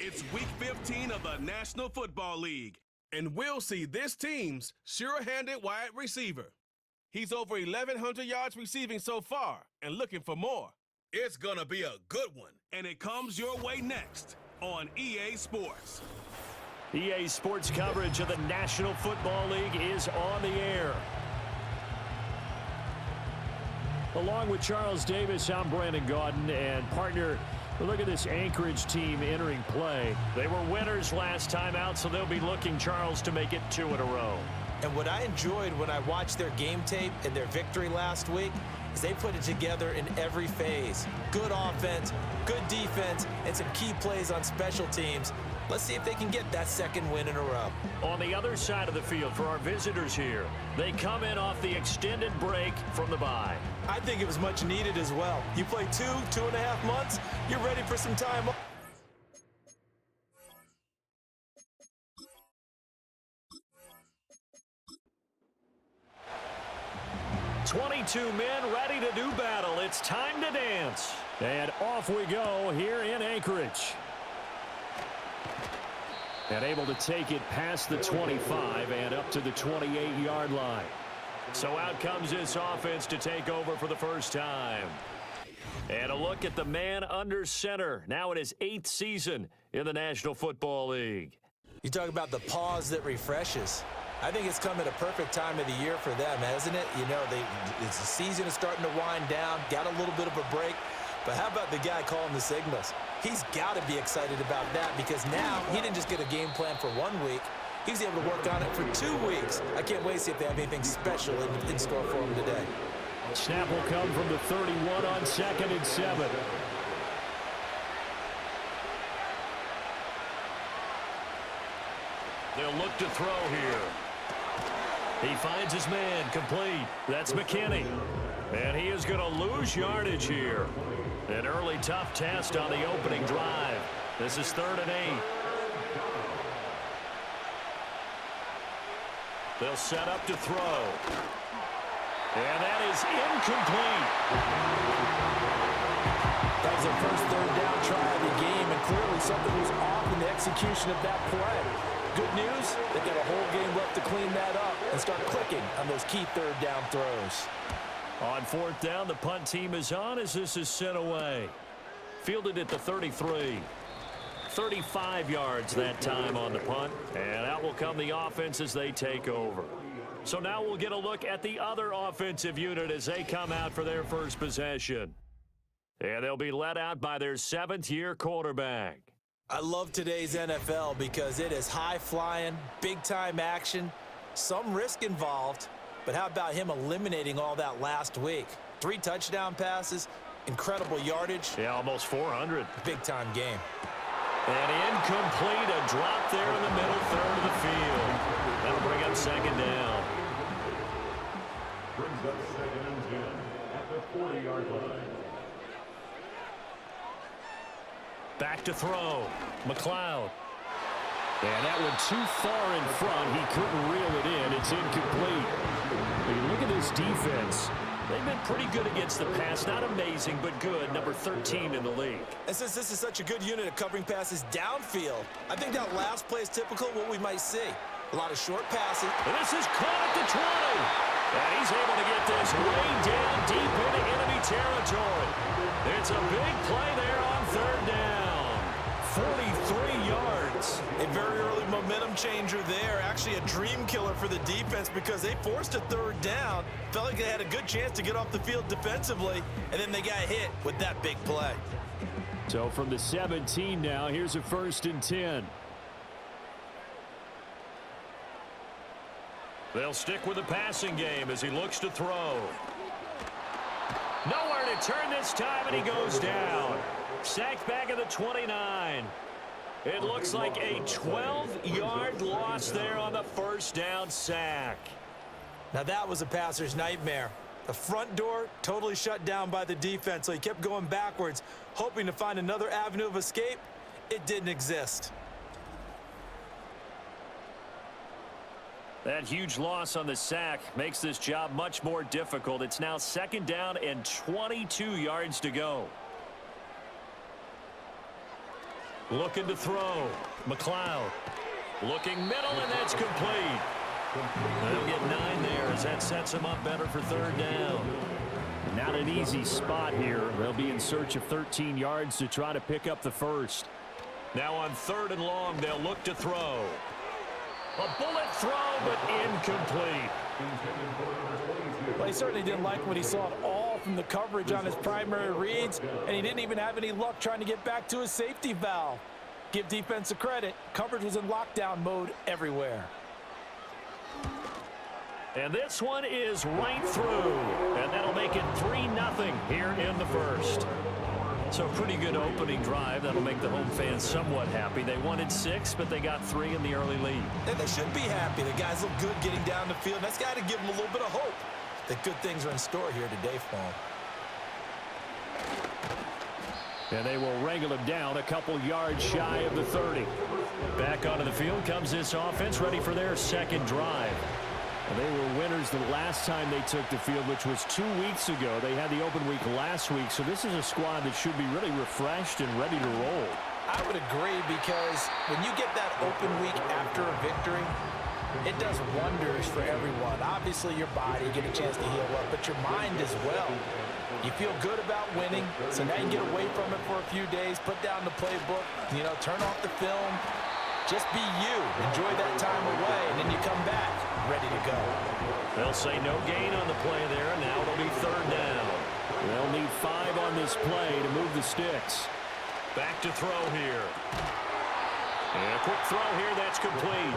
It's Week 15 of the National Football League, and we'll see this team's sure-handed wide receiver. He's over 1,100 yards receiving so far and looking for more. It's gonna be a good one, and it comes your way next on EA Sports. EA Sports coverage of the National Football League is on the air. Along with Charles Davis, I'm Brandon Gaudin, and partner, look at this Anchorage team entering play. They were winners last time out, so they'll be looking, Charles, to make it 2 in a row. And what I enjoyed when I watched their game tape and their victory last week is they put it together in every phase. Good offense, good defense, and some key plays on special teams. Let's see if they can get that 2nd win in a row. On the other side of the field for our visitors here, they come in off the extended break from the bye. I think it was much needed as well. You play 2.5 months, you're ready for some time off. "22 men ready to do battle. It's time to dance." And off we go here in Anchorage. And able to take it past the 25 and up to the 28-yard line. So out comes this offense to take over for the first time. And a look at the man under center, now in his 8th season in the National Football League. You talk about the pause that refreshes. I think it's come at a perfect time of the year for them, hasn't it? You know, the season is starting to wind down, got a little bit of a break. But how about the guy calling the signals? He's got to be excited about that because now he didn't just get a game plan for 1 week. He's able to work on it for 2 weeks. I can't wait to see if they have anything special in store for him today. Snap will come from the 31 on 2nd and 7. They'll look to throw here. He finds his man, complete. That's McKinney. And he is going to lose yardage here. An early tough test on the opening drive. This is 3rd and 8. They'll set up to throw. And that is incomplete. That was their first 3rd down try of the game, and clearly something was off in the execution of that play. Good news, they've got a whole game left to clean that up and start clicking on those key 3rd down throws. On 4th down, the punt team is on as this is sent away. Fielded at the 33. 35 yards that time on the punt. And out will come the offense as they take over. So now we'll get a look at the other offensive unit as they come out for their first possession. And they'll be led out by their 7th-year quarterback. I love today's NFL because it is high-flying, big-time action, some risk involved. But how about him eliminating all that last week? 3 touchdown passes, incredible yardage. Yeah, almost 400. Big-time game. And incomplete, a drop there in the middle 3rd of the field. That'll bring up 2nd down. Brings up 2nd and 10 at the 40-yard line. Back to throw. McLeod. And that one too far in front. He couldn't reel it in. It's incomplete. Look at this defense. They've been pretty good against the pass. Not amazing, but good. Number 13 in the league. And since this is such a good unit of covering passes downfield, I think that last play is typical of what we might see. A lot of short passes. And this is caught at the 20. And he's able to get this way down deep into enemy territory. It's a big play there on 3rd down. 43 yards. A very early momentum changer there. Actually a dream killer for the defense because they forced a 3rd down. Felt like they had a good chance to get off the field defensively, and then they got hit with that big play. So from the 17 now, here's a 1st and 10. They'll stick with the passing game as he looks to throw. Nowhere to turn this time, and he goes down. Sacked back at the 29. It looks like a 12-yard loss there on the 1st down sack. Now that was a passer's nightmare. The front door totally shut down by the defense, so he kept going backwards, hoping to find another avenue of escape. It didn't exist. That huge loss on the sack makes this job much more difficult. It's now 2nd down and 22 yards to go. Looking to throw. McLeod. Looking middle, and that's complete. They'll get 9 there as that sets them up better for third down. Not an easy spot here. They'll be in search of 13 yards to try to pick up the first. Now on 3rd and long, they'll look to throw. A bullet throw, but incomplete. Well, he certainly didn't like what he saw at all from the coverage on his primary reads, and he didn't even have any luck trying to get back to his safety valve. Give defense a credit. Coverage was in lockdown mode everywhere. And this one is right through, and that'll make it 3-0 here in the first. So a pretty good opening drive. That'll make the home fans somewhat happy. They wanted 6, but they got 3 in the early lead. And they should be happy. The guys look good getting down the field. That's got to give them a little bit of hope that good things are in store here today for them. And they will wrangle him down a couple yards shy of the 30. Back onto the field comes this offense, ready for their second drive. And they were winners the last time they took the field, which was 2 weeks ago. They had the open week last week, so this is a squad that should be really refreshed and ready to roll. I would agree, because when you get that open week after a victory, it does wonders for everyone. Obviously, your body, you get a chance to heal up, but your mind as well. You feel good about winning, so now you get away from it for a few days, put down the playbook, turn off the film, just be you. Enjoy that time away, and then you come back ready to go. They'll say no gain on the play there, and now it'll be 3rd down. They'll need 5 on this play to move the sticks. Back to throw here. And a quick throw here, that's complete.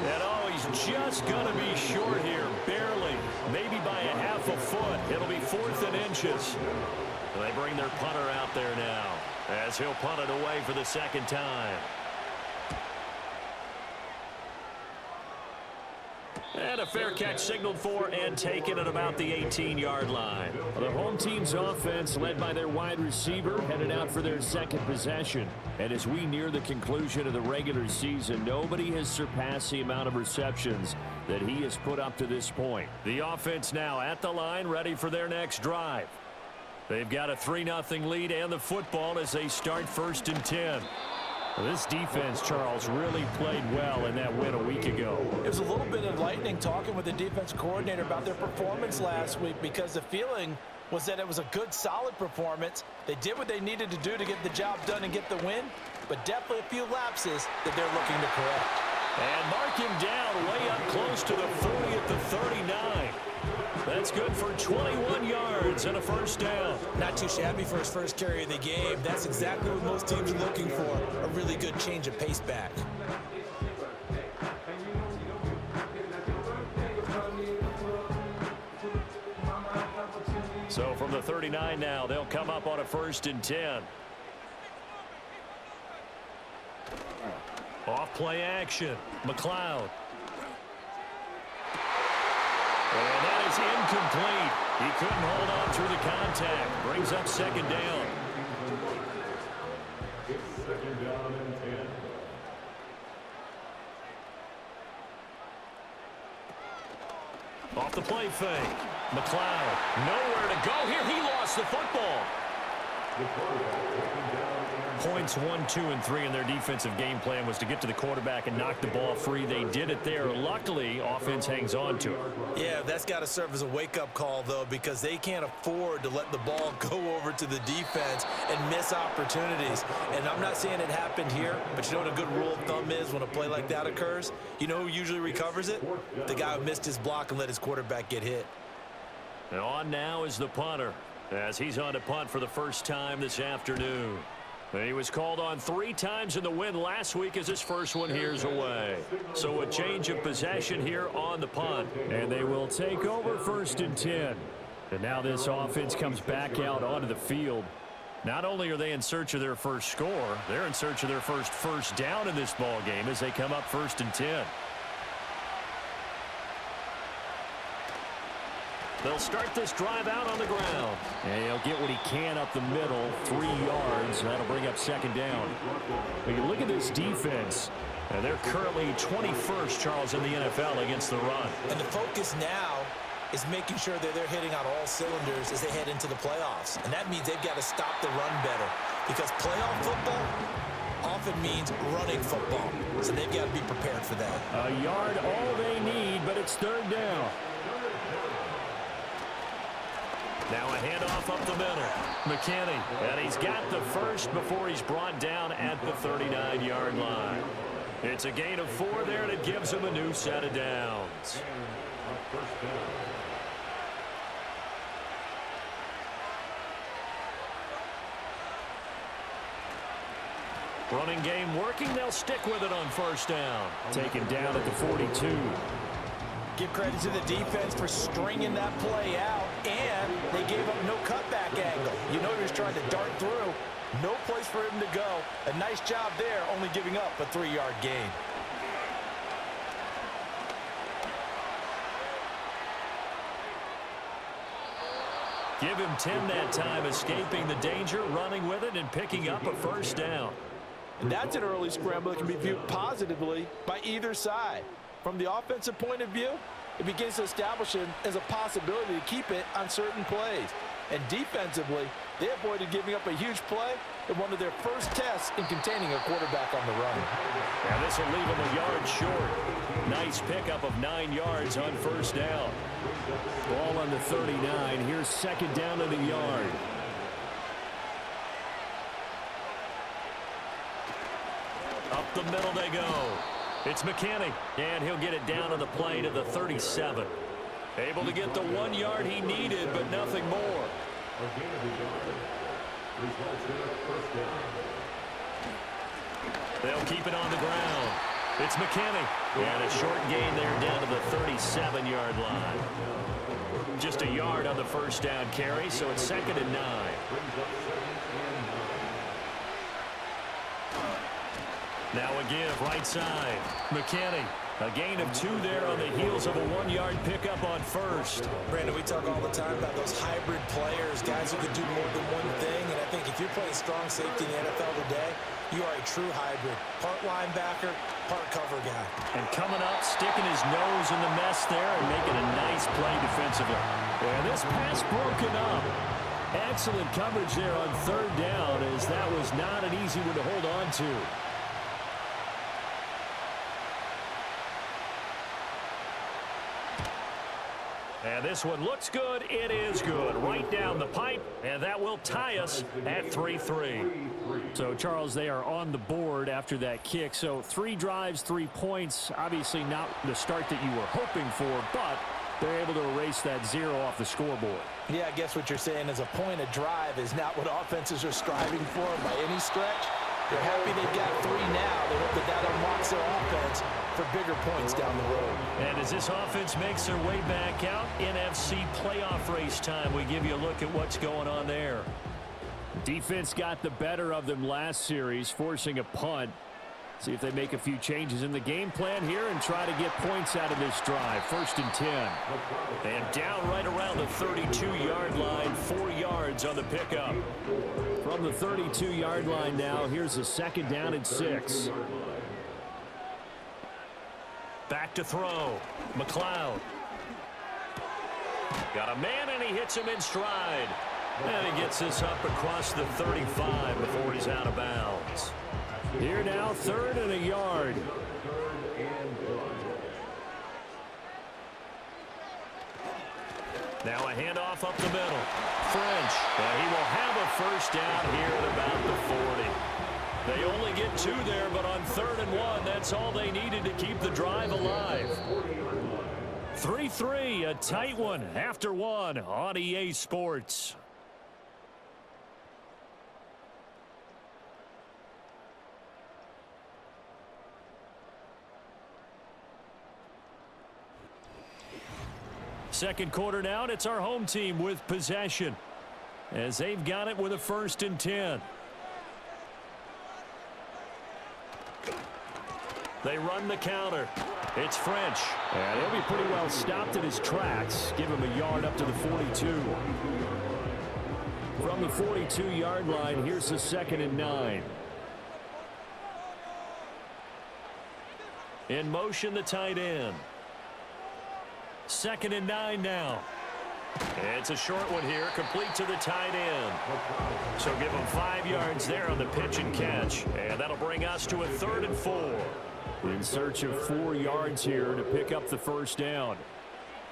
And he's just going to be short here, barely. Maybe by a half a foot. It'll be 4th and inches. And they bring their punter out there now, as he'll punt it away for the second time. And a fair catch signaled for and taken at about the 18-yard line. The home team's offense, led by their wide receiver, headed out for their second possession. And as we near the conclusion of the regular season, nobody has surpassed the amount of receptions that he has put up to this point. The offense now at the line, ready for their next drive. They've got a 3-0 lead and the football as they start 1st and 10. Well, this defense, Charles, really played well in that win a week ago. It was a little bit enlightening talking with the defense coordinator about their performance last week, because the feeling was that it was a good, solid performance. They did what they needed to do to get the job done and get the win, but definitely a few lapses that they're looking to correct. And mark him down way up close to the 40 at the 39. That's good for 21 yards and a 1st down. Not too shabby for his first carry of the game. That's exactly what most teams are looking for, a really good change of pace back. So from the 39 now, they'll come up on a 1st and 10. Off play action. McLeod. And that is incomplete. He couldn't hold on through the contact. Brings up 2nd down. It's 2nd down and 10. Off the play fake. McLeod. Nowhere to go here. He lost the football. The quarterback taken down. Points 1, 2, and 3 in their defensive game plan was to get to the quarterback and knock the ball free. They did it there. Luckily, offense hangs on to it. Yeah, that's got to serve as a wake-up call, though, because they can't afford to let the ball go over to the defense and miss opportunities. And I'm not saying it happened here, but you know what a good rule of thumb is when a play like that occurs? You know who usually recovers it? The guy who missed his block and let his quarterback get hit. And on now is the punter, as he's on to punt for the first time this afternoon. He was called on 3 times in the win last week as his first one here's away. So a change of possession here on the punt. And they will take over 1st and 10. And now this offense comes back out onto the field. Not only are they in search of their first score, they're in search of their first down in this ball game as they come up 1st and 10. They'll start this drive out on the ground. And he'll get what he can up the middle, 3 yards. That'll bring up 2nd down. When you look at this defense, and they're currently 21st, Charles, in the NFL against the run. And the focus now is making sure that they're hitting on all cylinders as they head into the playoffs. And that means they've got to stop the run better, because playoff football, often means running football. So they've got to be prepared for that. A yard all they need, but it's third down. Now a handoff up the middle. McKinney, and he's got the first before he's brought down at the 39-yard line. It's a gain of 4 there, and it gives him a new set of downs. Running game working. They'll stick with it on first down. Taken down at the 42. Give credit to the defense for stringing that play out, and they gave up no cutback angle. You know he was trying to dart through. No place for him to go. A nice job there, only giving up a 3-yard gain. Give him 10 that time, escaping the danger, running with it, and picking up a first down. And that's an early scramble that can be viewed positively by either side. From the offensive point of view, it begins to establish him as a possibility to keep it on certain plays. And defensively, they avoided giving up a huge play in one of their first tests in containing a quarterback on the run. Now this will leave him a yard short. Nice pickup of 9 yards on first down. Ball on the 39. Here's second down and a yard. Up the middle they go. It's McKinney, and he'll get it down to the play to the 37. Able to get the 1 yard he needed, but nothing more. They'll keep it on the ground. It's McKinney, and a short gain there down to the 37-yard line. Just a yard on the first down carry, so it's 2nd and 9. Now a give, right side. McKinney, a gain of 2 there on the heels of a 1-yard pickup on first. Brandon, we talk all the time about those hybrid players, guys who can do more than one thing. And I think if you're playing strong safety in the NFL today, you are a true hybrid. Part linebacker, part cover guy. And coming up, sticking his nose in the mess there and making a nice play defensively. And this pass broken up. Excellent coverage there on third down, as that was not an easy one to hold on to. And this one looks good. It is good. Right down the pipe, and that will tie us at 3-3. So, Charles, they are on the board after that kick. So 3 drives, 3 points. Obviously not the start that you were hoping for, but they're able to erase that 0 off the scoreboard. Yeah, I guess what you're saying is a point of drive is not what offenses are striving for by any stretch. They're happy they've got 3 now. They hope that that unlocks their offense for bigger points down the road. And as this offense makes their way back out, NFC playoff race time, we give you a look at what's going on there. Defense got the better of them last series, forcing a punt. See if they make a few changes in the game plan here and try to get points out of this drive. 1st and 10. And down right around the 32-yard line, 4 yards on the pickup. From the 32-yard line now, here's a 2nd down and 6. Back to throw. McLeod. Got a man, and he hits him in stride. And he gets this up across the 35 before he's out of bounds. Here now, 3rd and a yard. Now a handoff up the middle. French. He will have a first down here at about the 40. They only get 2 there, but on 3rd and 1, that's all they needed to keep the drive alive. 3-3, a tight one after 1 on EA Sports. Second quarter now, and it's our home team with possession, as they've got it with a 1st and 10. They run the counter. It's French. And he'll be pretty well stopped in his tracks. Give him a yard up to the 42. From the 42-yard line, here's the 2nd and 9. In motion, the tight end. 2nd and 9 now. It's a short one here, complete to the tight end. So give him 5 yards there on the pitch and catch. And that'll bring us to a 3rd and 4. In search of 4 yards here to pick up the first down.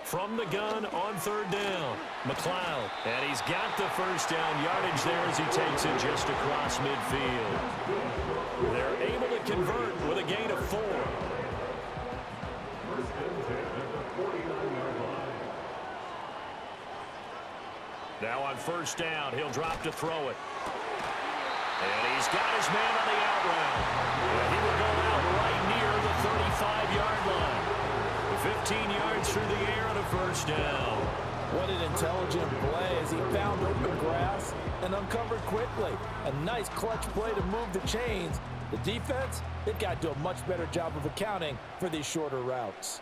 From the gun on 3rd down, McLeod. And he's got the first down yardage there as he takes it just across midfield. They're able to convert with a gain of 4. Now on 1st down, he'll drop to throw it. And he's got his man on the out route. And he will go out right near the 35-yard line. 15 yards through the air and a first down. What an intelligent play as he found open grass and uncovered quickly. A nice clutch play to move the chains. The defense, they've got to do a much better job of accounting for these shorter routes.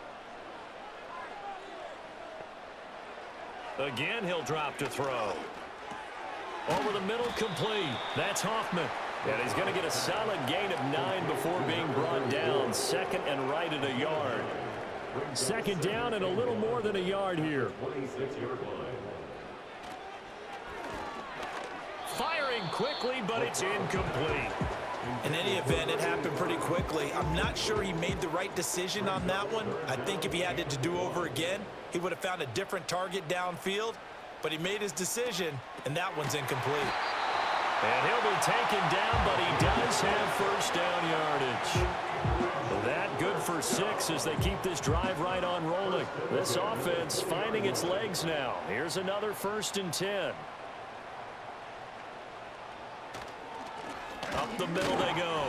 Again, he'll drop to throw. Over the middle, complete. That's Hoffman. And he's going to get a solid gain of 9 before being brought down. 2nd and right at a yard. 2nd down and a little more than a yard here. Firing quickly, but it's incomplete. In any event, it happened pretty quickly. I'm not sure he made the right decision on that one. I think if he had it to do over again, he would have found a different target downfield. But he made his decision, and that one's incomplete. And he'll be taken down, but he does have first down yardage. That good for 6 as they keep this drive right on rolling. This offense finding its legs now. Here's another 1st and 10. Up the middle they go.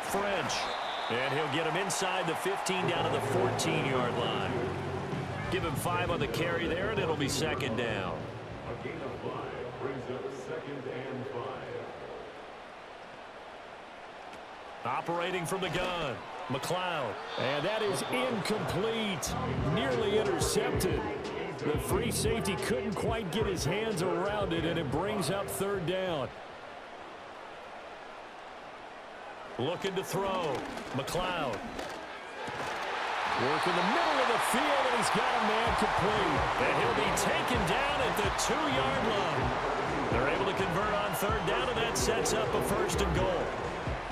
French. And he'll get him inside the 15 down to the 14-yard line. Give him 5 on the carry there, and it'll be 2nd down. A gain of 5 brings up 2nd and 5. Operating from the gun. McLeod. And that is incomplete. Nearly intercepted. The free safety couldn't quite get his hands around it, and it brings up 3rd down. Looking to throw. McLeod. Work in the middle of the field, and he's got a man complete. And he'll be taken down at the 2-yard line. They're able to convert on 3rd down, and that sets up a 1st and goal.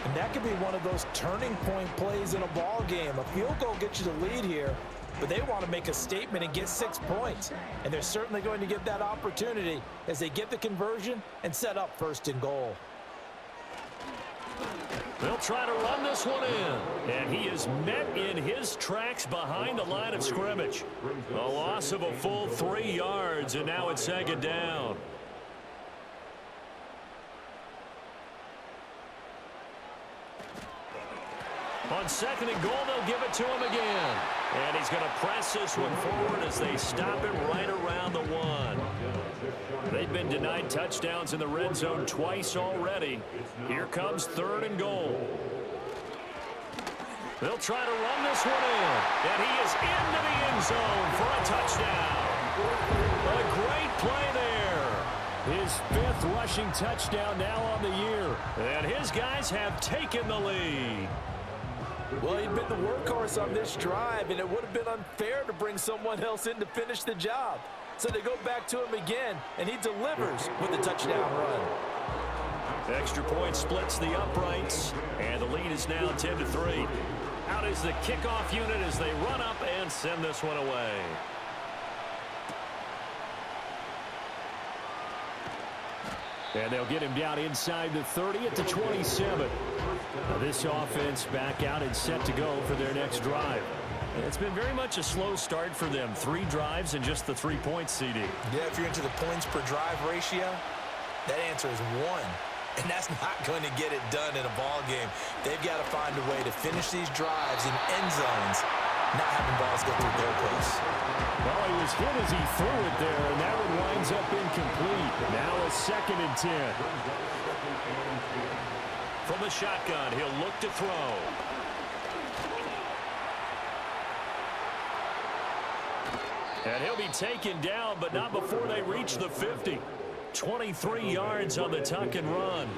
And that could be one of those turning point plays in a ball game. A field goal gets you the lead here, but they want to make a statement and get 6 points. And they're certainly going to get that opportunity as they get the conversion and set up 1st and goal. They'll try to run this one in. And he is met in his tracks behind the line of scrimmage. A loss of a full 3 yards, and now it's 2nd down. On 2nd and goal, they'll give it to him again. And he's going to press this one forward as they stop him right around the 1. They've been denied touchdowns in the red zone twice already. Here comes 3rd and goal. They'll try to run this one in. And he is into the end zone for a touchdown. A great play there. His 5th rushing touchdown now on the year. And his guys have taken the lead. Well, he'd been the workhorse on this drive, and it would have been unfair to bring someone else in to finish the job. So they go back to him again, and he delivers with a touchdown run. Extra point splits the uprights, and the lead is now 10-3. Out is the kickoff unit as they run up and send this one away. And they'll get him down inside the 30 at the 27. Now this offense back out and set to go for their next drive. It's been very much a slow start for them. 3 drives and just the 3 points, CD. Yeah, if you're into the points per drive ratio, that answer is 1. And that's not going to get it done in a ball game. They've got to find a way to finish these drives in end zones, not having balls go through goalposts. Well, he was hit as he threw it there, and that one winds up incomplete. Now a 2nd and 10. From the shotgun, he'll look to throw. And he'll be taken down, but not before they reach the 50. 23 yards on the tuck and run.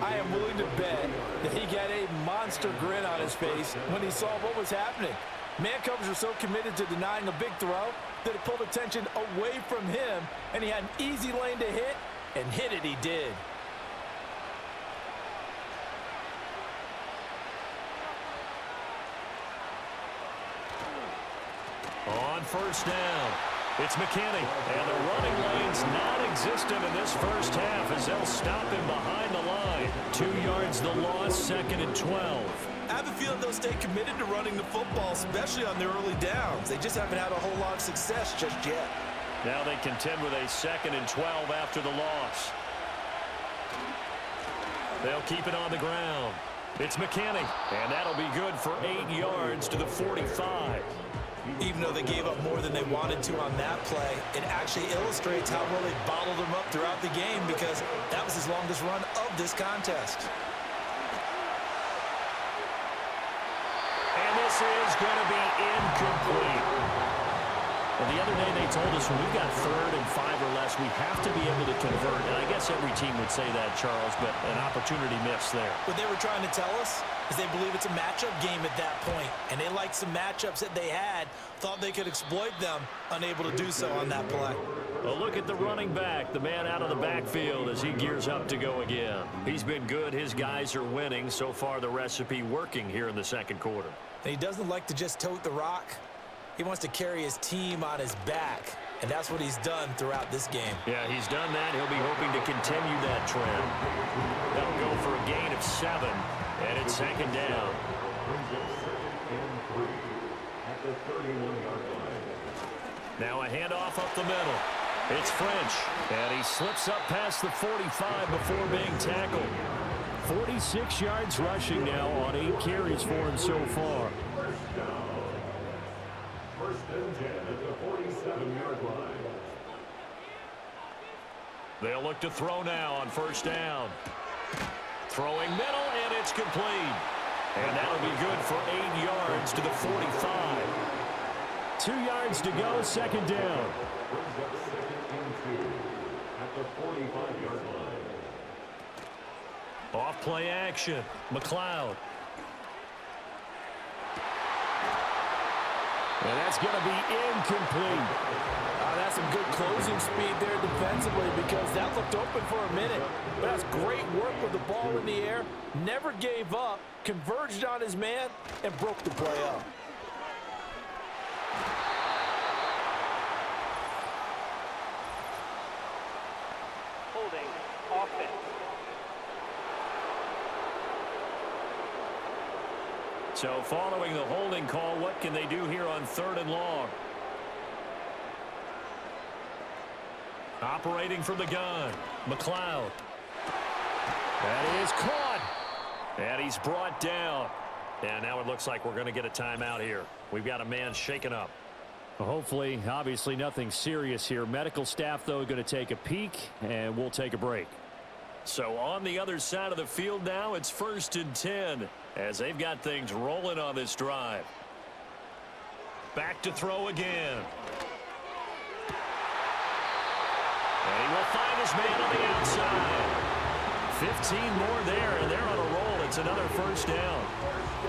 I am willing to bet that he got a monster grin on his face when he saw what was happening. Man covers are so committed to denying a big throw that it pulled attention away from him, and he had an easy lane to hit, and hit it he did. On first down, it's McKinney, and the running lane's non-existent in this first half as they'll stop him behind the line. 2 yards the loss, 2nd and 12. I have a feeling they'll stay committed to running the football, especially on their early downs. They just haven't had a whole lot of success just yet. Now they contend with a 2nd and 12 after the loss. They'll keep it on the ground. It's McKinney, and that'll be good for 8 yards to the 45. Even though they gave up more than they wanted to on that play, it actually illustrates how well they bottled them up throughout the game, because that was his longest run of this contest. And this is going to be incomplete. Well, the other day they told us when we've got 3rd and 5 or less, we have to be able to convert. And I guess every team would say that, Charles, but an opportunity missed there. What they were trying to tell us is they believe it's a matchup game at that point, and they liked some matchups that they had, thought they could exploit them, unable to do so on that play. Well, look at the running back, the man out of the backfield as he gears up to go again. He's been good. His guys are winning. So far, the recipe working here in the second quarter. And he doesn't like to just tote the rock. He wants to carry his team on his back, and that's what he's done throughout this game. Yeah, he's done that. He'll be hoping to continue that trend. They'll go for a gain of 7, and it's 2nd down. Now a handoff up the middle. It's French, and he slips up past the 45 before being tackled. 46 yards rushing now on 8 carries for him so far. First and 10 at the 47-yard line. They'll look to throw now on first down. Throwing middle, and it's complete. And that'll be good for 8 yards to the 45. 2 yards to go, 2nd down. Brings up 2nd and 2 at the 45-yard line. Off play action. McLeod. And that's going to be incomplete. That's some good closing speed there defensively, because that looked open for a minute. But that's great work with the ball in the air. Never gave up, converged on his man, and broke the play up. Holding offense. So following the holding call, what can they do here on 3rd and long? Operating from the gun, McLeod. That is caught. And he's brought down. And now it looks like we're going to get a timeout here. We've got a man shaken up. Well, hopefully, obviously nothing serious here. Medical staff, though, going to take a peek, and we'll take a break. So on the other side of the field now, it's 1st and 10 as they've got things rolling on this drive. Back to throw again. And he will find his man on the outside. 15 more there, and they're on a roll. It's another first down.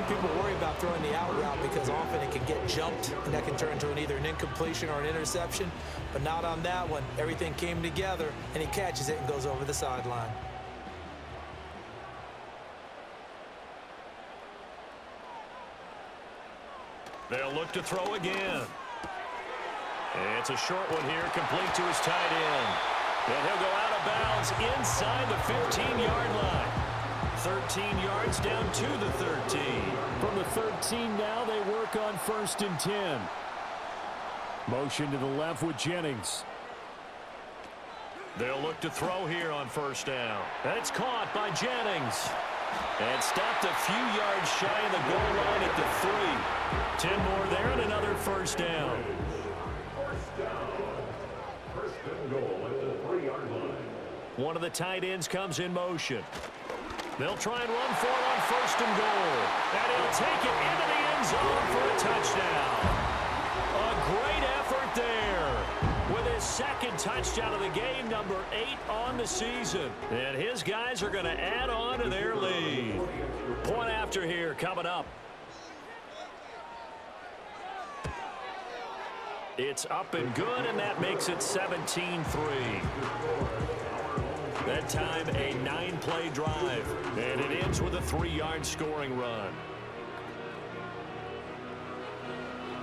People worry about throwing the out route because often it can get jumped, and that can turn into either an incompletion or an interception. But not on that one. Everything came together, and he catches it and goes over the sideline. They'll look to throw again. It's a short one here, complete to his tight end. And he'll go out of bounds inside the 15-yard line. 13 yards down to the 13. From the 13 now, they work on 1st and 10. Motion to the left with Jennings. They'll look to throw here on first down. That's caught by Jennings. And stopped a few yards shy of the goal line at the 3. 10 more there and another first down. First down. First and goal at the 3-yard line. One of the tight ends comes in motion. They'll try and run for it on 1st and goal. And he'll take it into the end zone for a touchdown. A great effort there with his 2nd touchdown of the game, number 8 on the season. And his guys are going to add on to their lead. Point after here coming up. It's up and good, and that makes it 17-3. That time, a 9-play drive, and it ends with a 3-yard scoring run.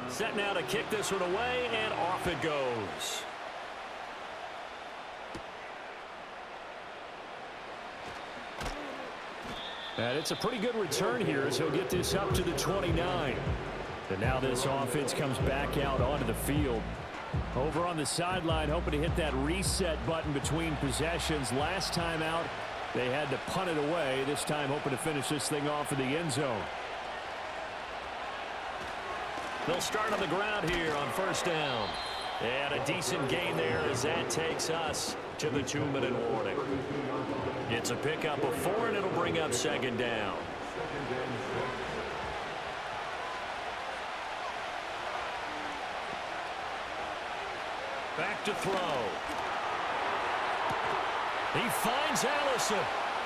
Set now to kick this one away, and off it goes. And it's a pretty good return here as he'll get this up to the 29. And now this offense comes back out onto the field. Over on the sideline, hoping to hit that reset button between possessions. Last time out, they had to punt it away. This time, hoping to finish this thing off in the end zone. They'll start on the ground here on first down. And a decent gain there as that takes us to the 2-minute warning. It's a pickup of 4, and it'll bring up second down. Back to throw. He finds Allison.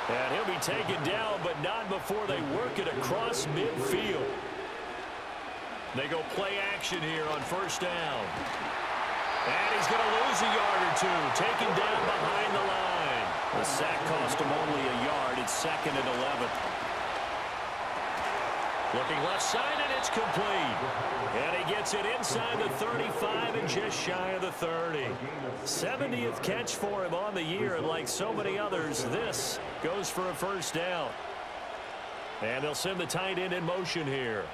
And he'll be taken down, but not before they work it across midfield. They go play action here on first down. And he's going to lose a yard or two. Taken down behind the line. The sack cost him only a yard. It's 2nd and 11. Looking left side, and it's complete. And he gets it inside the 35 and just shy of the 30. 70th catch for him on the year, and like so many others, this goes for a first down. And they'll send the tight end in motion here.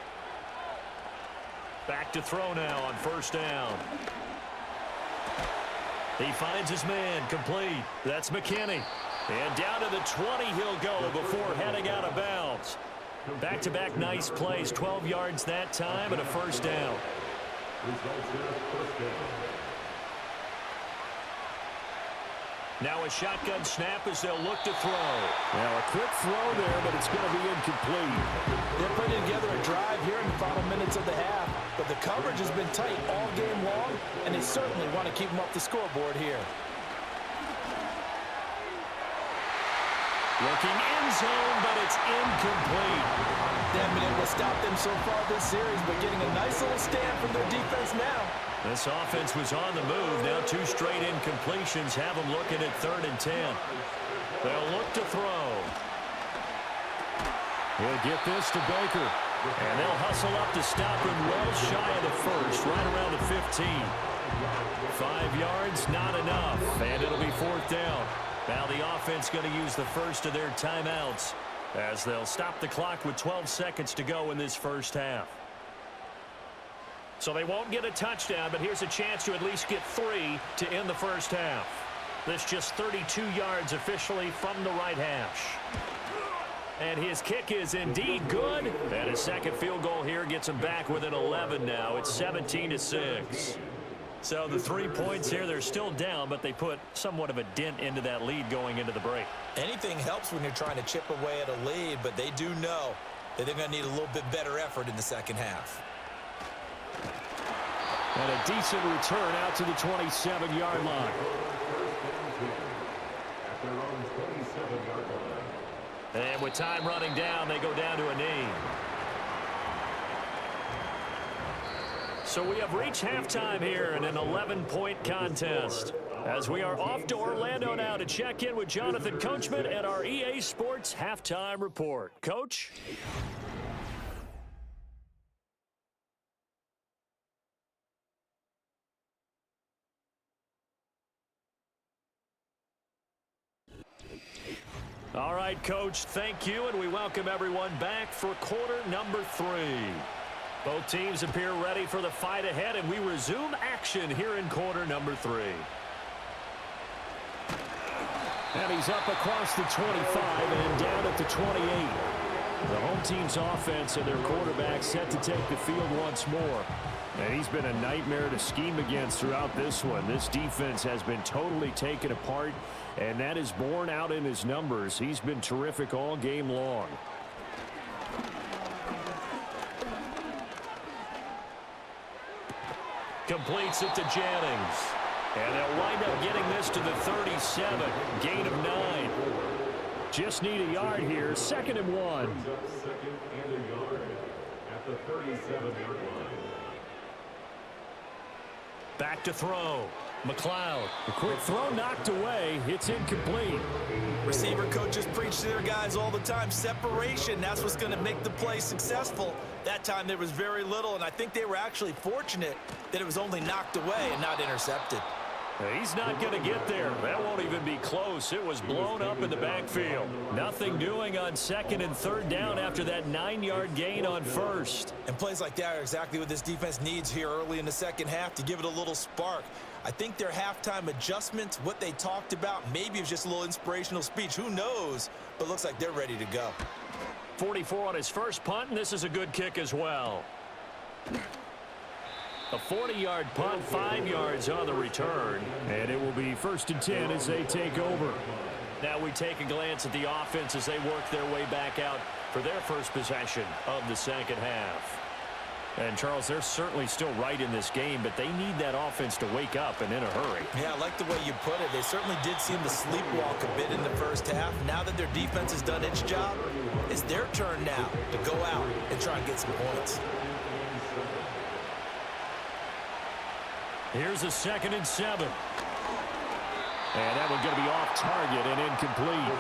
Back to throw now on first down. He finds his man, complete. That's McKinney. And down to the 20 he'll go before heading out of bounds. Back-to-back nice plays, 12 yards that time and a first down. Now a shotgun snap as they'll look to throw. Now a quick throw there, but it's going to be incomplete. They're putting together a drive here in the final minutes of the half, but the coverage has been tight all game long, and they certainly want to keep them off the scoreboard here. Looking end zone, but it's incomplete. They haven't been able to stop them so far this series, but getting a nice little stand from their defense now. This offense was on the move. Now 2 straight incompletions have them looking at 3rd and 10. They'll look to throw. He'll get this to Baker. And they'll hustle up to stop him well shy of the first, right around the 15. 5 yards, not enough. And it'll be 4th down. Now the offense going to use the first of their timeouts as they'll stop the clock with 12 seconds to go in this first half. So they won't get a touchdown, but here's a chance to at least get 3 to end the first half. This just 32 yards officially from the right hash. And his kick is indeed good. And his second field goal here gets him back within 11 now. It's 17-6. So the 3 points here, they're still down, but they put somewhat of a dent into that lead going into the break. Anything helps when you're trying to chip away at a lead, but they do know that they're going to need a little bit better effort in the second half. And a decent return out to the 27-yard line. And with time running down, they go down to a knee. So we have reached halftime here in an 11-point contest. As we are off to Orlando now to check in with Jonathan Coachman at our EA Sports Halftime Report. Coach? All right, Coach, thank you, and we welcome everyone back for quarter number 3. Both teams appear ready for the fight ahead, and we resume action here in quarter number 3. And he's up across the 25 and down at the 28. The home team's offense and their quarterback set to take the field once more. And he's been a nightmare to scheme against throughout this one. This defense has been totally taken apart, and that is borne out in his numbers. He's been terrific all game long. Completes it to Jennings. And they'll wind up getting this to the 37. Gain of 9. Just need a yard here. 2nd and 1. Second and a yard at the 37-yard line. Back to throw. McLeod. A quick throw knocked away. It's incomplete. Receiver coaches preach to their guys all the time. Separation, that's what's going to make the play successful. That time there was very little, and I think they were actually fortunate that it was only knocked away and not intercepted. He's not going to get there. That won't even be close. It was blown up in the backfield. Nothing doing on second and third down after that 9-yard gain on first. And plays like that are exactly what this defense needs here early in the second half to give it a little spark. I think their halftime adjustments, what they talked about, maybe it was just a little inspirational speech. Who knows? But it looks like they're ready to go. 44 on his first punt, and this is a good kick as well. A 40-yard punt, 5 yards on the return. And it will be 1st and 10 as they take over. Now we take a glance at the offense as they work their way back out for their first possession of the second half. And, Charles, they're certainly still right in this game, but they need that offense to wake up and in a hurry. Yeah, I like the way you put it. They certainly did seem to sleepwalk a bit in the first half. Now that their defense has done its job, it's their turn now to go out and try and get some points. Here's a 2nd and 7. And that one's going to be off target and incomplete.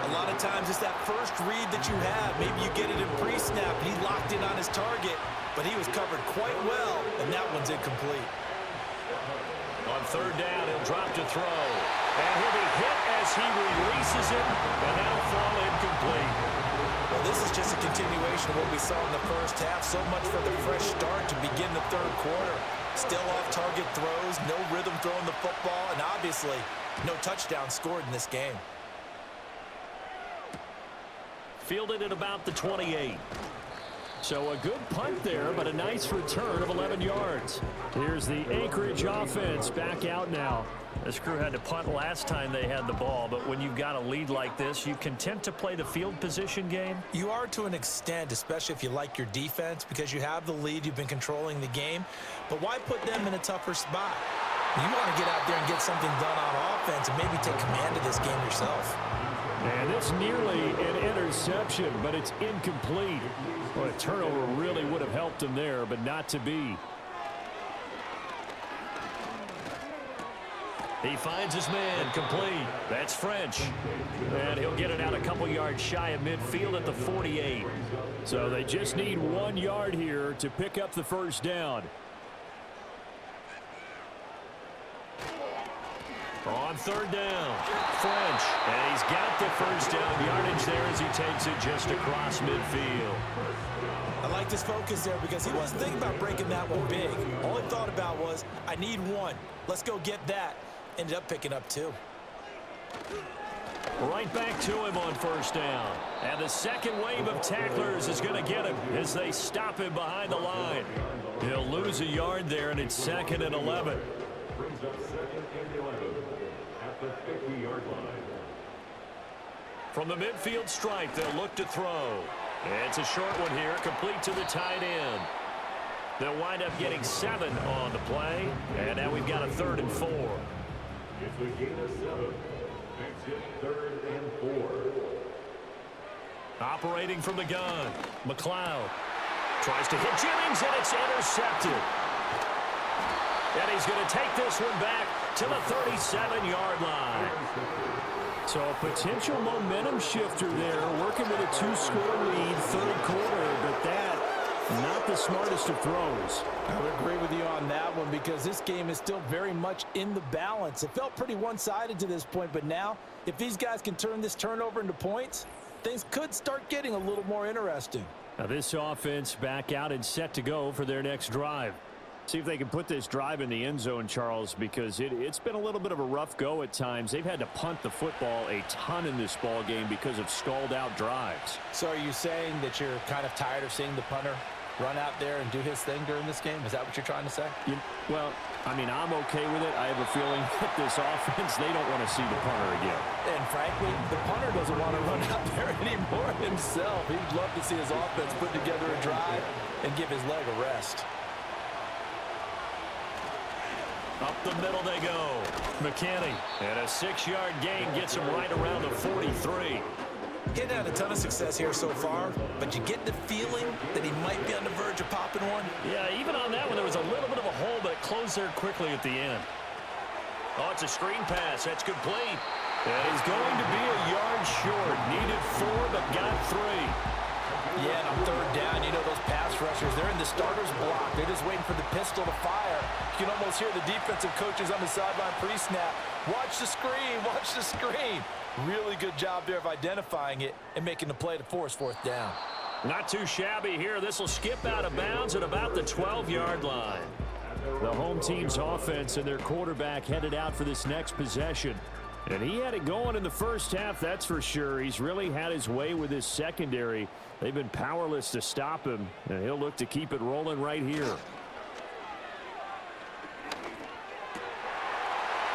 A lot of times it's that first read that you have. Maybe you get it in pre-snap and he locked in on his target, but he was covered quite well, and that one's incomplete. On 3rd down, he'll drop to throw. And he'll be hit as he releases it, and that'll fall incomplete. Well, this is just a continuation of what we saw in the first half. So much for the fresh start to begin the third quarter. Still off-target throws, no rhythm throwing the football, and obviously no touchdown scored in this game. Fielded at about the 28. So a good punt there, but a nice return of 11 yards. Here's the Anchorage offense back out now. This crew had to punt last time they had the ball, but when you've got a lead like this, you content to play the field position game? You are to an extent, especially if you like your defense, because you have the lead, you've been controlling the game. But why put them in a tougher spot? You want to get out there and get something done on offense and maybe take command of this game yourself. And it's nearly an interception, but it's incomplete. Well, a turnover really would have helped him there, but not to be. He finds his man, complete. That's French. And he'll get it out a couple yards shy of midfield at the 48. So they just need 1 yard here to pick up the first down. On 3rd down, French. And he's got the first down yardage there as he takes it just across midfield. I like his focus there because he wasn't thinking about breaking that one big. All he thought about was, I need one. Let's go get that. Ended up picking up 2. Right back to him on 1st down. And the second wave of tacklers is going to get him as they stop him behind the line. He'll lose a yard there, and it's 2nd and 11. Brings up 2nd and 11 at the 50-yard line. From the midfield stripe, they'll look to throw. It's a short one here, complete to the tight end. They'll wind up getting 7 on the play, and now we've got a 3rd and 4. It's a gain of 7. Makes it 3rd and 4. Operating from the gun, McLeod tries to hit Jennings, and it's intercepted. And he's going to take this one back to the 37-yard line. So a potential momentum shifter there, working with a 2-score lead, 3rd quarter, but that not the smartest of throws. I would agree with you on that one because this game is still very much in the balance. It felt pretty one-sided to this point, but now if these guys can turn this turnover into points, things could start getting a little more interesting. Now this offense back out and set to go for their next drive. See if they can put this drive in the end zone, Charles, because it's been a little bit of a rough go at times. They've had to punt the football a ton in this ball game because of stalled-out drives. So are you saying that you're kind of tired of seeing the punter run out there and do his thing during this game? Is that what you're trying to say? Well, I mean, I'm okay with it. I have a feeling that this offense, they don't want to see the punter again. And frankly, the punter doesn't want to run out there anymore himself. He'd love to see his offense put together a drive and give his leg a rest. Up the middle they go. McKinney. And a 6-yard gain gets him right around the 43. He hadn't had a ton of success here so far, but you get the feeling that he might be on the verge of popping one. Yeah, even on that one, there was a little bit of a hole, but it closed there quickly at the end. Oh, it's a screen pass. That's complete. And he's going to be a yard short. Needed 4, but got 3. Yeah, and on third down, you know those pass rushers, they're in the starter's block. They're just waiting for the pistol to fire. You can almost hear the defensive coaches on the sideline pre-snap. Watch the screen, watch the screen. Really good job there of identifying it and making the play to force fourth down. Not too shabby here. This will skip out of bounds at about the 12-yard line. The home team's offense and their quarterback headed out for this next possession. And he had it going in the first half, that's for sure. He's really had his way with his secondary. They've been powerless to stop him, and he'll look to keep it rolling right here.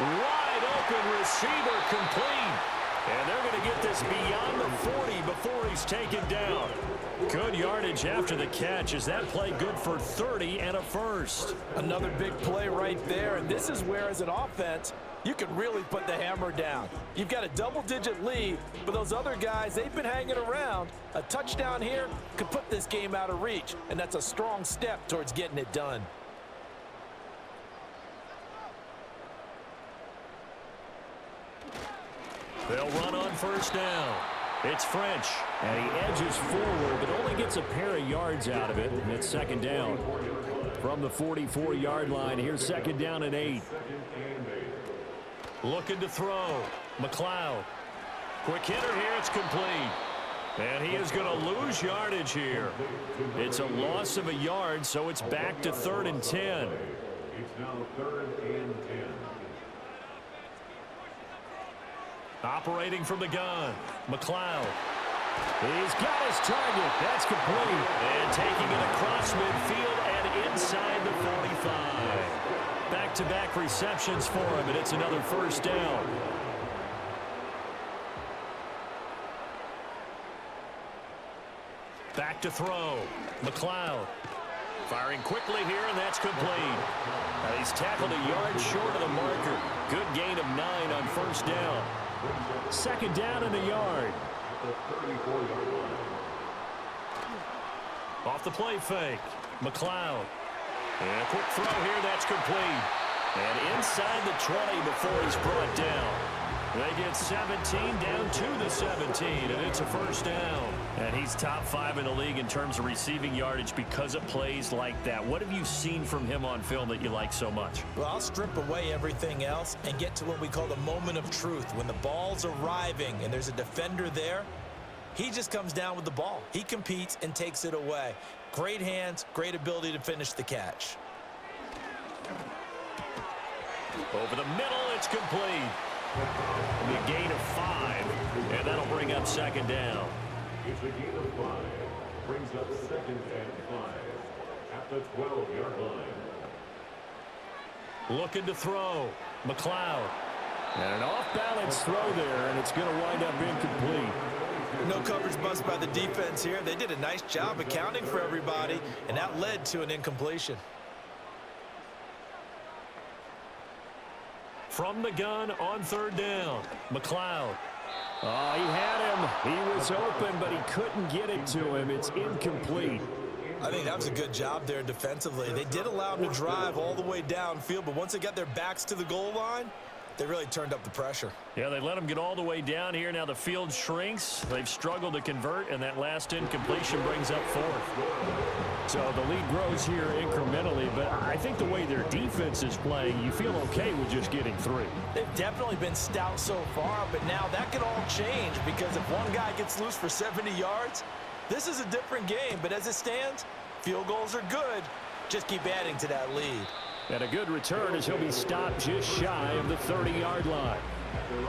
Wide open receiver complete. And they're going to get this beyond the 40 before he's taken down. Good yardage after the catch. Is that play good for 30 and a first? Another big play right there, and this is where, as an offense, you can really put the hammer down. You've got a double-digit lead, but those other guys, they've been hanging around. A touchdown here could put this game out of reach, and that's a strong step towards getting it done. They'll run on first down. It's French. And he edges forward, but only gets a pair of yards out of it, and it's second down. From the 44-yard line, here's second down and 8. Looking to throw. McLeod. Quick hitter here. It's complete. And he is going to lose yardage here. It's a loss of a yard, so it's back to 3rd and 10. It's now 3rd and 10. Operating from the gun. McLeod. He's got his target. That's complete. And taking it across midfield and inside the 45. Back-to-back receptions for him, and it's another first down. Back to throw. McLeod. Firing quickly here, and that's complete. He's tackled a yard short of the marker. Good gain of 9 on first down. Second down in the yard. Off the play fake. McLeod. And a quick throw here, that's complete. And inside the 20 before he's brought down. They get 17 down to the 17, and it's a first down. And he's top 5 in the league in terms of receiving yardage because of plays like that. What have you seen from him on film that you like so much? Well, I'll strip away everything else and get to what we call the moment of truth. When the ball's arriving and there's a defender there, he just comes down with the ball. He competes and takes it away. Great hands, great ability to finish the catch. Over the middle, it's complete. The gain of 5, and that'll bring up second down. It's a gain of 5. Brings up 2nd and 5 at the 12-yard line. Looking to throw. McLeod. And an off-balance throw there, and it's going to wind up incomplete. No coverage bust by the defense here. They did a nice job accounting for everybody, and that led to an incompletion. From the gun on third down. McLeod. Oh, he had him. He was open, but he couldn't get it to him. It's incomplete. I think that was a good job there defensively. They did allow him to drive all the way downfield, but once they got their backs to the goal line, they really turned up the pressure. Yeah, they let him get all the way down here. Now the field shrinks. They've struggled to convert, and that last incompletion brings up 4th. So the lead grows here incrementally, but I think the way their defense is playing, you feel okay with just getting 3. They've definitely been stout so far, but now that could all change because if one guy gets loose for 70 yards, this is a different game. But as it stands, field goals are good. Just keep adding to that lead. And a good return as he'll be stopped just shy of the 30-yard line.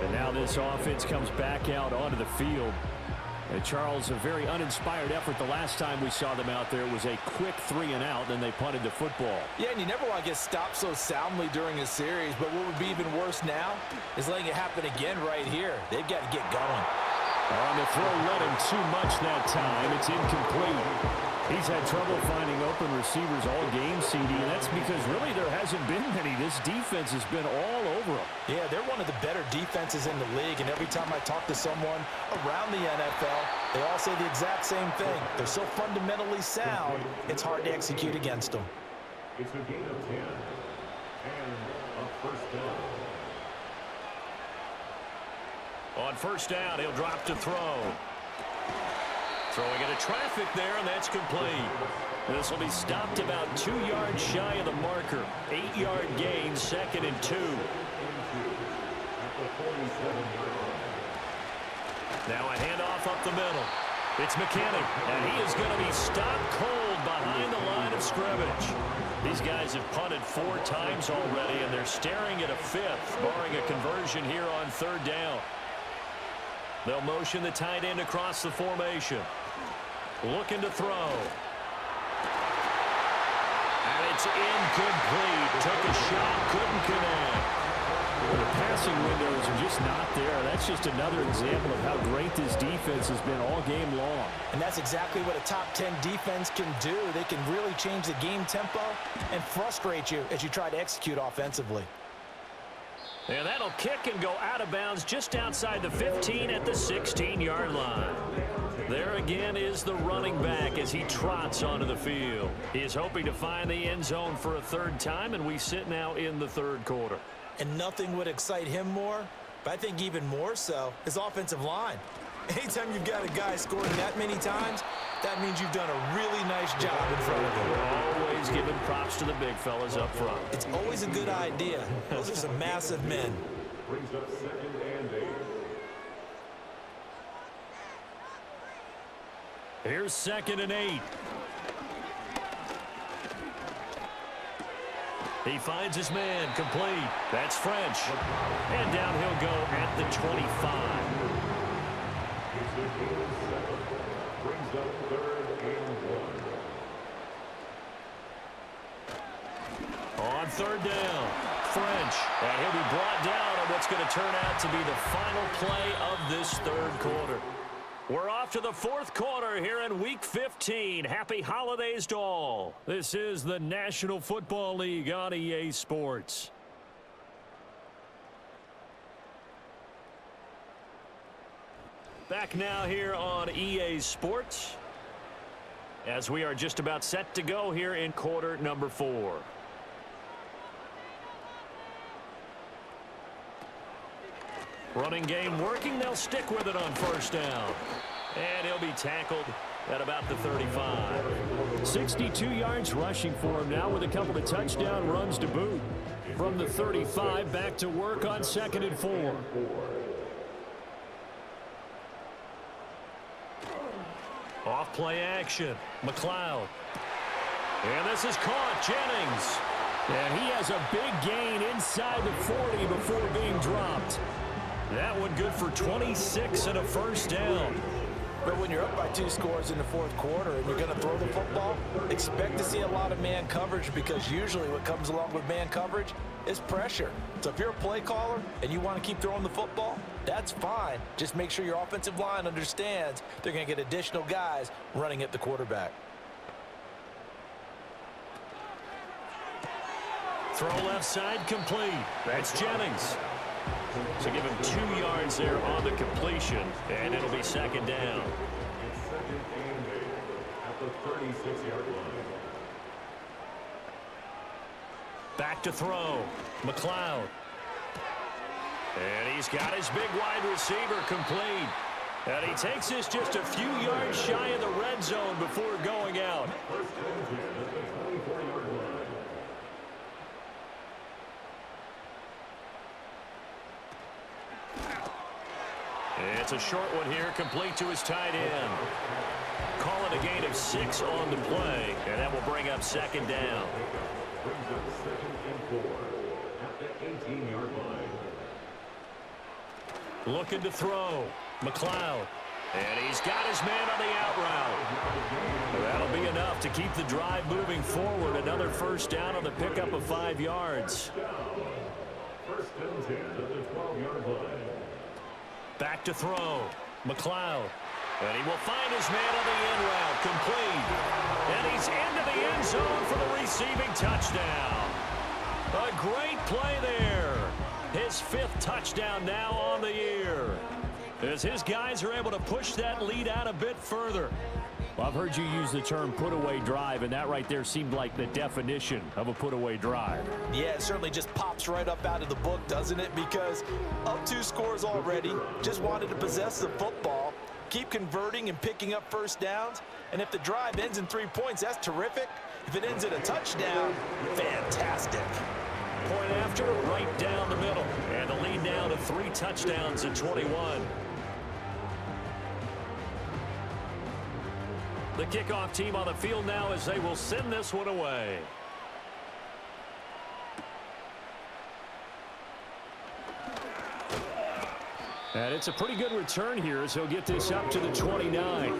And now this offense comes back out onto the field. And Charles, a very uninspired effort the last time we saw them out there. It was a quick 3-and-out, then they punted the football. Yeah, and you never want to get stopped so soundly during a series, but what would be even worse now is letting it happen again right here. They've got to get going. On the throw, led him too much that time. It's incomplete. He's had trouble finding open receivers all game, CD, and that's because really there hasn't been many. This defense has been all over them. Yeah, they're one of the better defenses in the league, and every time I talk to someone around the NFL, they all say the exact same thing. They're so fundamentally sound, it's hard to execute against them. It's a gain of 10 and a first down. On first down, he'll drop to throw. Throwing into traffic there, and that's complete. This will be stopped about 2 yards shy of the marker. 8-yard gain, 2nd and 2. Now a handoff up the middle. It's McKinney, and he is going to be stopped cold behind the line of scrimmage. These guys have punted 4 times already, and they're staring at a 5th, barring a conversion here on 3rd down. They'll motion the tight end across the formation. Looking to throw. And it's incomplete. Took a shot, couldn't connect. Well, the passing windows are just not there. That's just another example of how great this defense has been all game long. And that's exactly what a top 10 defense can do. They can really change the game tempo and frustrate you as you try to execute offensively. And that'll kick and go out of bounds just outside the 15 at the 16-yard line. There again is the running back as he trots onto the field. He is hoping to find the end zone for a 3rd time, and we sit now in the 3rd quarter. And nothing would excite him more, but I think even more so, his offensive line. Anytime you've got a guy scoring that many times, that means you've done a really nice job in front of him. Always giving props to the big fellas up front. It's always a good idea. Those are some massive men. Brings up 2nd and 8. Here's 2nd and 8. He finds his man, complete. That's French. And down he'll go at the 25. It's a gain of 7. Brings up 3rd and 1. On 3rd down, French. And he'll be brought down on what's going to turn out to be the final play of this 3rd quarter. We're off to the 4th quarter here in Week 15. Happy holidays to all. This is the National Football League on EA Sports. Back now here on EA Sports as we are just about set to go here in quarter number 4. Running game working. They'll stick with it on 1st down. And he'll be tackled at about the 35. 62 yards rushing for him now with a couple of touchdown runs to boot. From the 35, back to work on 2nd and 4. Off play action. McLeod. And this is caught. Jennings. And he has a big gain inside the 40 before being dropped. That one good for 26 and a 1st down. But when you're up by 2 scores in the 4th quarter and you're going to throw the football, expect to see a lot of man coverage, because usually what comes along with man coverage is pressure. So if you're a play caller and you want to keep throwing the football, that's fine. Just make sure your offensive line understands they're going to get additional guys running at the quarterback. Throw left side, complete. That's Jennings. So give him 2 yards there on the completion, and it'll be 2nd down. It's 2nd and 8 at the 36-yard line. Back to throw. McLeod. And he's got his big wide receiver complete. And he takes this just a few yards shy of the red zone before going out. First and 10 at the 24-yard line. It's a short one here, complete to his tight end. Call it a gain of 6 on the play, and that will bring up 2nd down. Brings up 2nd and 4 at the 18-yard line. Looking to throw. McLeod. And he's got his man on the out route. That'll be enough to keep the drive moving forward. Another 1st down on the pickup of 5 yards. First and 10 at the 12-yard line. Back to throw. McLeod. And he will find his man on the end route, complete. And he's into the end zone for the receiving touchdown. A great play there. His 5th touchdown now on the year, as his guys are able to push that lead out a bit further. Well, I've heard you use the term put-away drive, and that right there seemed like the definition of a put-away drive. Yeah, it certainly just pops right up out of the book, doesn't it? Because up 2 scores already, just wanted to possess the football, keep converting and picking up first downs. And if the drive ends in 3 points, that's terrific. If it ends in a touchdown, fantastic. Point after, right down the middle. And the lead now to 3 touchdowns at 21. The kickoff team on the field now as they will send this one away. And it's a pretty good return here as he'll get this up to the 29.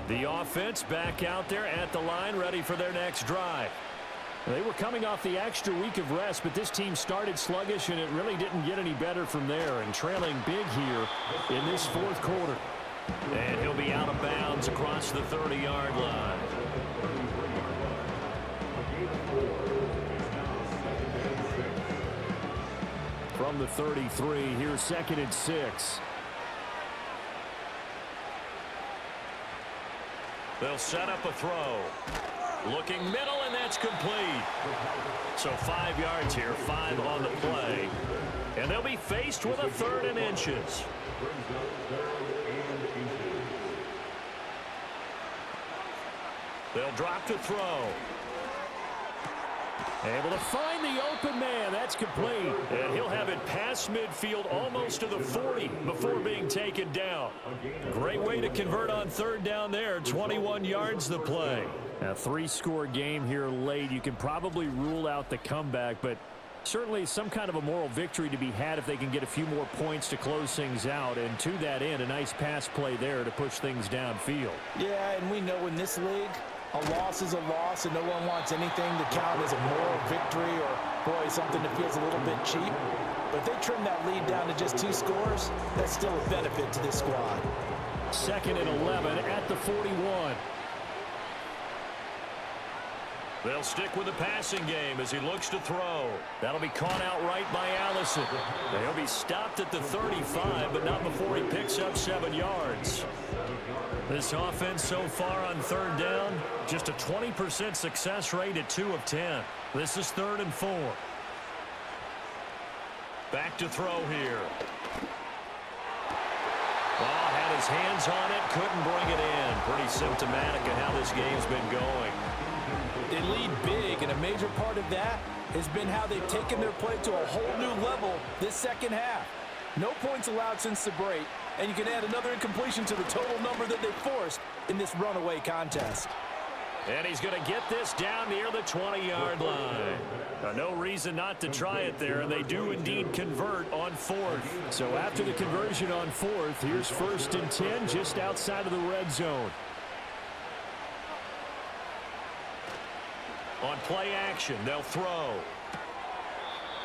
The offense back out there at the line, ready for their next drive. They were coming off the extra week of rest, but this team started sluggish, and it really didn't get any better from there, and trailing big here in this 4th quarter. And he'll be out of bounds across the 30-yard line. From the 33, here's 2nd and 6. They'll set up a throw. Looking middle, and that's complete. So 5 yards here, 5 on the play. And they'll be faced with a 3rd and inches. They'll drop to throw. Able to find the open man. That's complete. And he'll have it past midfield almost to the 40 before being taken down. Great way to convert on 3rd down there. 21 yards the play. A 3-score game here late. You can probably rule out the comeback, but certainly some kind of a moral victory to be had if they can get a few more points to close things out. And to that end, a nice pass play there to push things downfield. Yeah, and we know in this league, a loss is a loss, and no one wants anything to count as a moral victory or, boy, something that feels a little bit cheap. But if they trim that lead down to just 2 scores, that's still a benefit to this squad. 2nd and 11 at the 41. They'll stick with the passing game as he looks to throw. That'll be caught out right by Allison. He'll be stopped at the 35, but not before he picks up 7 yards. This offense so far on 3rd down, just a 20% success rate at 2 of 10. This is 3rd and 4. Back to throw here. Well, had his hands on it, couldn't bring it in. Pretty symptomatic of how this game's been going. They lead big, and a major part of that has been how they've taken their play to a whole new level this 2nd half. No points allowed since the break, and you can add another incompletion to the total number that they forced in this runaway contest. And he's going to get this down near the 20-yard line. No reason not to try it there, and they do indeed convert on 4th. So after the conversion on 4th, here's 1st and 10 just outside of the red zone. On play action, they'll throw.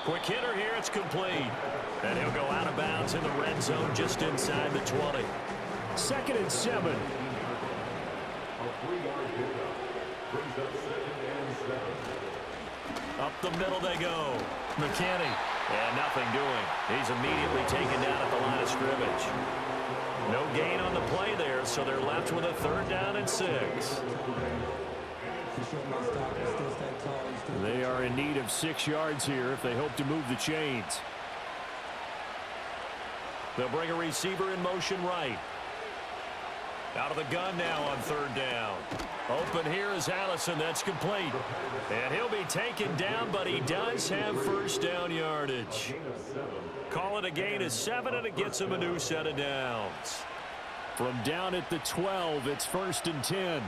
Quick hitter here, it's complete. And he'll go out of bounds in the red zone just inside the 20. 2nd and 7. Up the middle they go. McKinney. And nothing doing. He's immediately taken down at the line of scrimmage. No gain on the play there, so they're left with a 3rd down and 6. They are in need of 6 yards here if they hope to move the chains. They'll bring a receiver in motion right. Out of the gun now on 3rd down. Open here is Allison. That's complete. And he'll be taken down, but he does have 1st down yardage. Call it a gain of 7, and it gets him a new set of downs. From down at the 12, it's 1st and 10.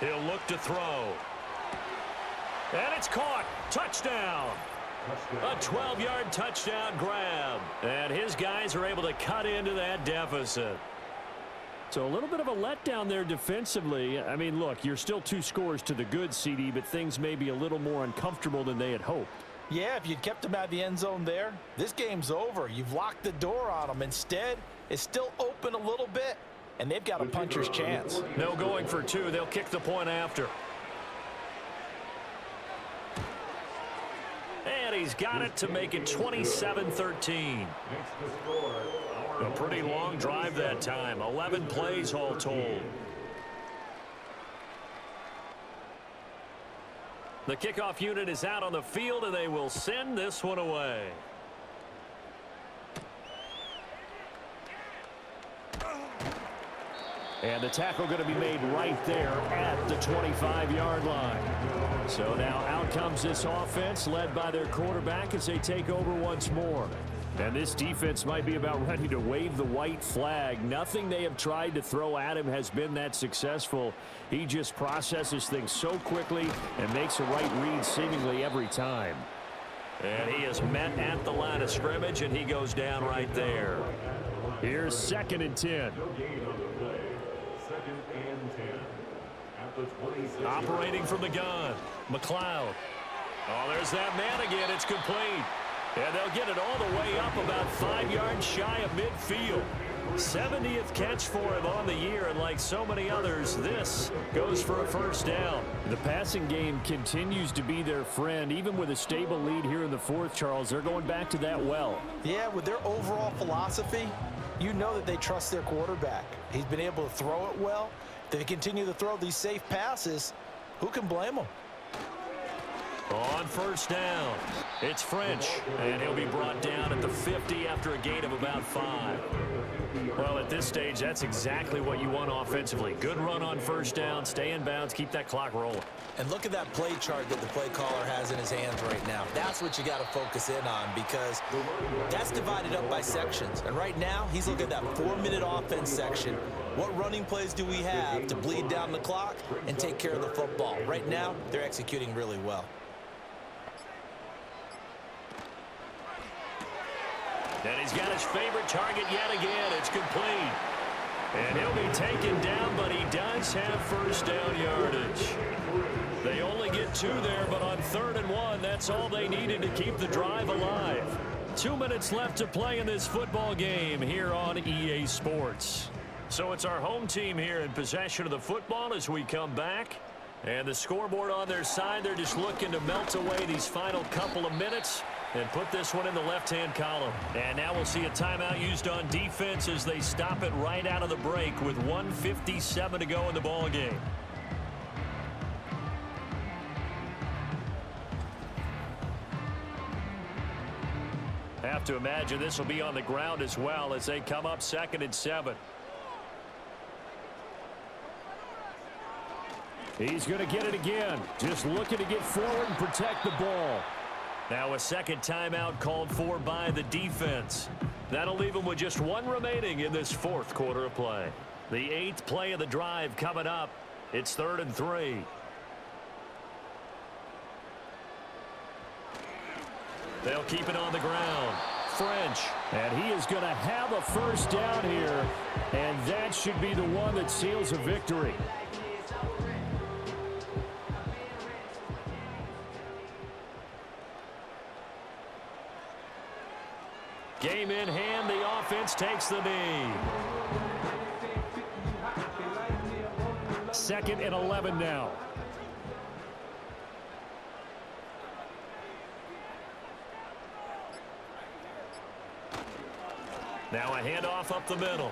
He'll look to throw. And it's caught. Touchdown. A 12-yard touchdown grab. And his guys are able to cut into that deficit. So a little bit of a letdown there defensively. I mean, look, you're still 2 scores to the good, CD, but things may be a little more uncomfortable than they had hoped. Yeah, if you'd kept them out of the end zone there, this game's over. You've locked the door on them. Instead, it's still open a little bit, and they've got a puncher's chance. No going for 2. They'll kick the point after. And he's got it to make it 27-13. A pretty long drive that time. 11 plays all told. The kickoff unit is out on the field, and they will send this one away. And the tackle going to be made right there at the 25-yard line. So now out comes this offense led by their quarterback as they take over once more. And this defense might be about ready to wave the white flag. Nothing they have tried to throw at him has been that successful. He just processes things so quickly and makes a right read seemingly every time. And he is met at the line of scrimmage, and he goes down right there. Here's 2nd and 10. Operating from the gun, McLeod. Oh, there's that man again. It's complete. And they'll get it all the way up about 5 yards shy of midfield. 70th catch for him on the year, and like so many others, this goes for a first down. The passing game continues to be their friend. Even with a stable lead here in the 4th, Charles, they're going back to that well. Yeah, with their overall philosophy, you know that they trust their quarterback. He's been able to throw it well. If they continue to throw these safe passes, who can blame them? On first down, it's French, and he'll be brought down at the 50 after a gain of about 5. Well, at this stage, that's exactly what you want offensively. Good run on first down, stay in bounds, keep that clock rolling. And look at that play chart that the play caller has in his hands right now. That's what you got to focus in on, because that's divided up by sections. And right now, he's looking at that 4-minute offense section. What running plays do we have to bleed down the clock and take care of the football? Right now, they're executing really well. And he's got his favorite target yet again. It's complete. And he'll be taken down, but he does have first down yardage. They only get 2 there, but on 3rd and 1, that's all they needed to keep the drive alive. 2 minutes left to play in this football game here on EA Sports. So it's our home team here in possession of the football as we come back. And the scoreboard on their side, they're just looking to melt away these final couple of minutes and put this one in the left-hand column. And now we'll see a timeout used on defense as they stop it right out of the break with 1:57 to go in the ball game. Have to imagine this will be on the ground as well as they come up 2nd and 7. He's going to get it again. Just looking to get forward and protect the ball. Now a second timeout called for by the defense. That'll leave them with just 1 remaining in this 4th quarter of play. The 8th play of the drive coming up. It's 3rd and 3. They'll keep it on the ground. French. And he is going to have a first down here, and that should be the one that seals a victory. Game in hand, the offense takes the knee. 2nd and 11 now. Now a handoff up the middle.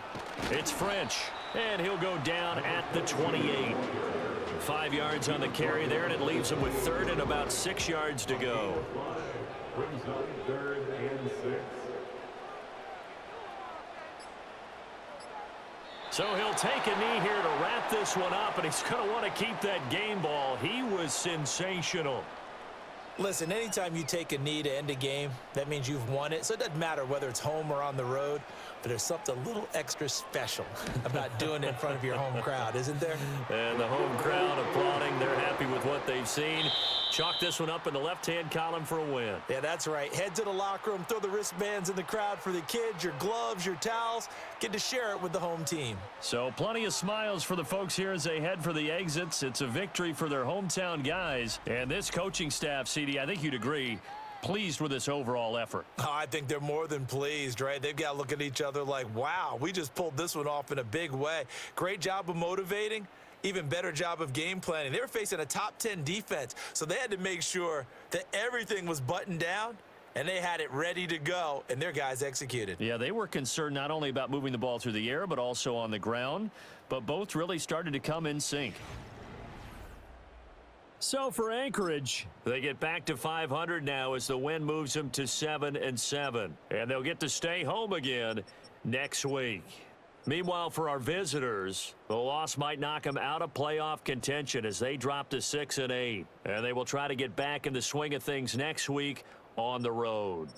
It's French, and he'll go down at the 28. 5 yards on the carry there, and it leaves him with 3rd and about 6 yards to go. Brings up 3rd and 6. So he'll take a knee here to wrap this one up, and he's going to want to keep that game ball. He was sensational. Listen, anytime you take a knee to end a game, that means you've won it. So it doesn't matter whether it's home or on the road, but there's something a little extra special about doing it in front of your home crowd, isn't there? And the home crowd applauding. They're happy with what they've seen. Chalk this one up in the left-hand column for a win. Yeah, that's right. Head to the locker room, throw the wristbands in the crowd for the kids, your gloves, your towels. Get to share it with the home team. So plenty of smiles for the folks here as they head for the exits. It's a victory for their hometown guys. And this coaching staff, CD, I think you'd agree, pleased with this overall effort. Oh, I think they're more than pleased, right? They've got to look at each other like, wow, we just pulled this one off in a big way. Great job of motivating. Even better job of game planning. They were facing a top 10 defense, so they had to make sure that everything was buttoned down, and they had it ready to go, and their guys executed. Yeah, they were concerned not only about moving the ball through the air, but also on the ground, but both really started to come in sync. So for Anchorage, They get back to 500 now as the win moves them to 7-7. And they'll get to stay home again next week. Meanwhile, for our visitors, the loss might knock them out of playoff contention as they drop to 6-8. And they will try to get back in the swing of things next week on the road.